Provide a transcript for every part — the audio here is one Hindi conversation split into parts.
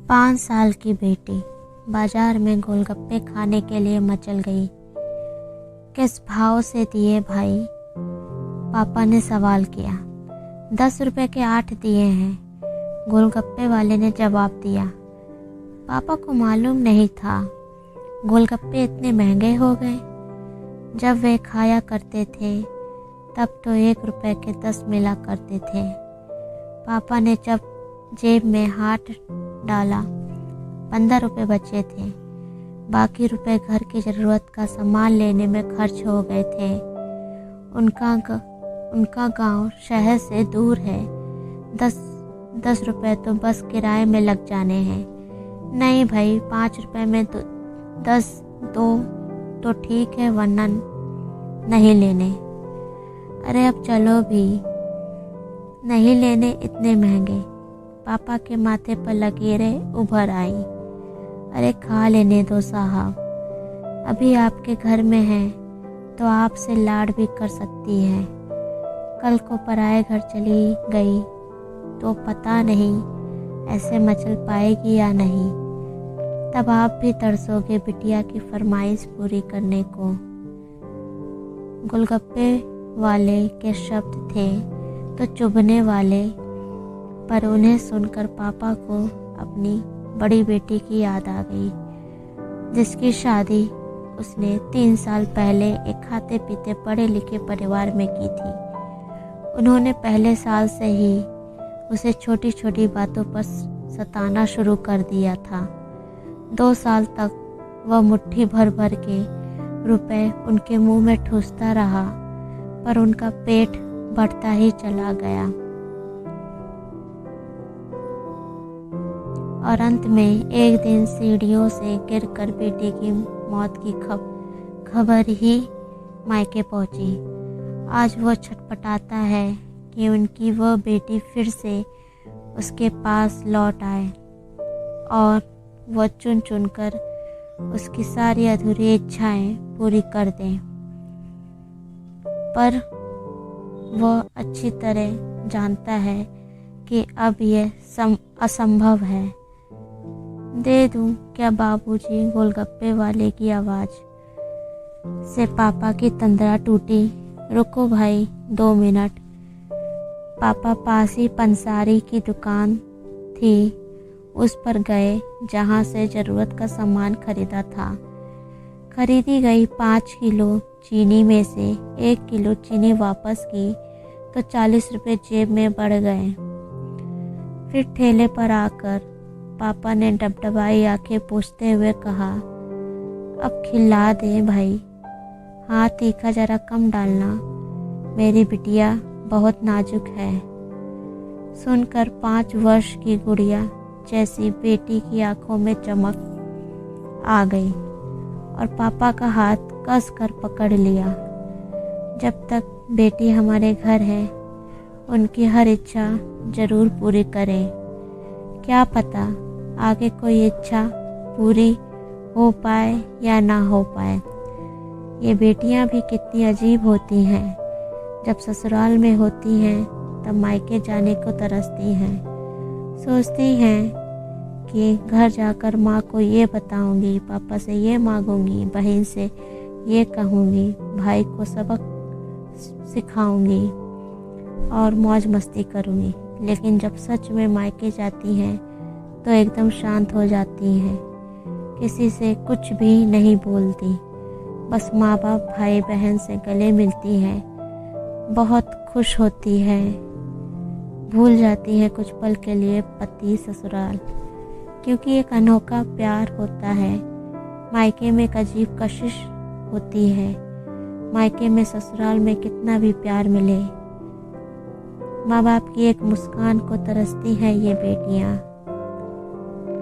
5 साल की बेटी बाजार में गोलगप्पे खाने के लिए मचल गई। किस भाव से दिए भाई? पापा ने सवाल किया। 10 रुपए के 8 दिए हैं, गोलगप्पे वाले ने जवाब दिया। पापा को मालूम नहीं था गोलगप्पे इतने महंगे हो गए। जब वे खाया करते थे तब तो 1 रुपए के 10 मिला करते थे। पापा ने जब जेब में हाथ डाला 15 रुपए बचे थे। बाकी रुपए घर की ज़रूरत का सामान लेने में खर्च हो गए थे। उनका गांव शहर से दूर है। 10 रुपए तो बस किराए में लग जाने हैं। नहीं भाई, 5 रुपए में तो 10 दो तो ठीक है, वरना नहीं लेने। अरे अब चलो भी, नहीं लेने इतने महंगे। पापा के माथे पर लकीरें उभर आई। अरे खा लेने दो साहब, अभी आपके घर में है तो आपसे लाड भी कर सकती है। कल को पराए घर चली गई तो पता नहीं ऐसे मचल पाएगी या नहीं। तब आप भी तरसोगे बिटिया की फरमाइश पूरी करने को। गोलगप्पे वाले के शब्द थे तो चुभने वाले, पर उन्हें सुनकर पापा को अपनी बड़ी बेटी की याद आ गई, जिसकी शादी उसने 3 साल पहले एक खाते पीते पढ़े लिखे परिवार में की थी। उन्होंने पहले साल से ही उसे छोटी छोटी बातों पर सताना शुरू कर दिया था। 2 साल तक वह मुट्ठी भर भर के रुपए उनके मुंह में ठूसता रहा, पर उनका पेट बढ़ता ही चला गया और अंत में एक दिन सीढ़ियों से गिरकर बेटी की मौत की खबर ही मायके पहुंची। आज वह छटपटाता है कि उनकी वह बेटी फिर से उसके पास लौट आए और वह चुन चुन कर उसकी सारी अधूरी इच्छाएं पूरी कर दें। पर वह अच्छी तरह जानता है कि अब यह असंभव है। दे दूं क्या बाबूजी? गोलगप्पे वाले की आवाज़ से पापा की तंद्रा टूटी। रुको भाई, 2 मिनट। पापा पास ही पंसारी की दुकान थी, उस पर गए जहां से ज़रूरत का सामान खरीदा था। खरीदी गई 5 किलो चीनी में से 1 किलो चीनी वापस की तो 40 रुपये जेब में बढ़ गए। फिर ठेले पर आकर पापा ने डबडबाई आंखें पूछते हुए कहा, अब खिला दे भाई, हाँ तीखा जरा कम डालना, मेरी बिटिया बहुत नाजुक है। सुनकर 5 वर्ष की गुड़िया जैसी बेटी की आंखों में चमक आ गई और पापा का हाथ कस कर पकड़ लिया। जब तक बेटी हमारे घर है, उनकी हर इच्छा जरूर पूरी करें। क्या पता आगे कोई इच्छा पूरी हो पाए या ना हो पाए। ये बेटियां भी कितनी अजीब होती हैं। जब ससुराल में होती हैं तब मायके जाने को तरसती हैं। सोचती हैं कि घर जाकर माँ को ये बताऊंगी, पापा से ये मांगूंगी, बहन से ये कहूंगी, भाई को सबक सिखाऊंगी और मौज मस्ती करूंगी। लेकिन जब सच में मायके जाती हैं तो एकदम शांत हो जाती हैं, किसी से कुछ भी नहीं बोलती, बस माँ बाप भाई बहन से गले मिलती हैं, बहुत खुश होती हैं, भूल जाती हैं कुछ पल के लिए पति ससुराल, क्योंकि एक अनोखा प्यार होता है। मायके में एक अजीब कशिश होती है। मायके में ससुराल में कितना भी प्यार मिले, माँ बाप की एक मुस्कान को तरसती हैं ये बेटियाँ।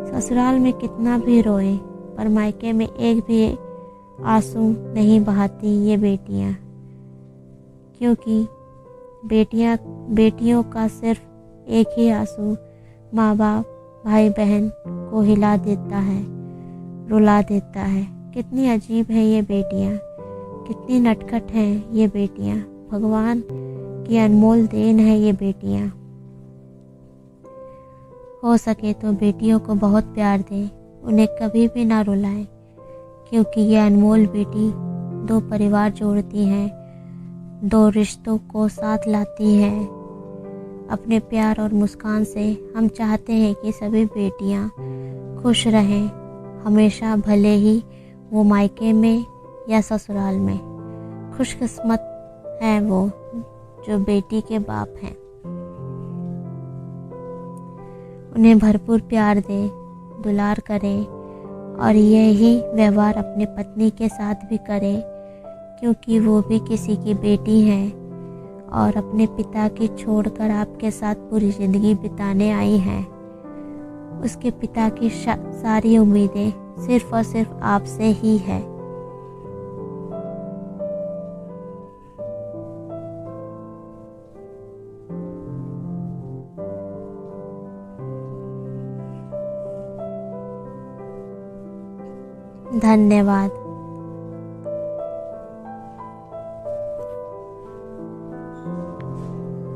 ससुराल में कितना भी रोए, पर मायके में एक भी आंसू नहीं बहाती ये बेटियाँ, क्योंकि बेटियों का सिर्फ एक ही आंसू माँ बाप भाई बहन को हिला देता है, रुला देता है। कितनी अजीब है ये बेटियाँ, कितनी नटखट हैं ये बेटियाँ। भगवान की अनमोल देन है ये बेटियाँ। हो सके तो बेटियों को बहुत प्यार दें, उन्हें कभी भी ना रुलाएं, क्योंकि ये अनमोल बेटी दो परिवार जोड़ती हैं, दो रिश्तों को साथ लाती हैं। अपने प्यार और मुस्कान से हम चाहते हैं कि सभी बेटियां खुश रहें हमेशा, भले ही वो मायके में या ससुराल में। खुशकिस्मत हैं वो जो बेटी के बाप हैं। उन्हें भरपूर प्यार दें, दुलार करें और यही व्यवहार अपने पत्नी के साथ भी करें, क्योंकि वो भी किसी की बेटी हैं और अपने पिता की छोड़कर आपके साथ पूरी ज़िंदगी बिताने आई हैं। उसके पिता की सारी उम्मीदें सिर्फ और सिर्फ आपसे ही है। धन्यवाद।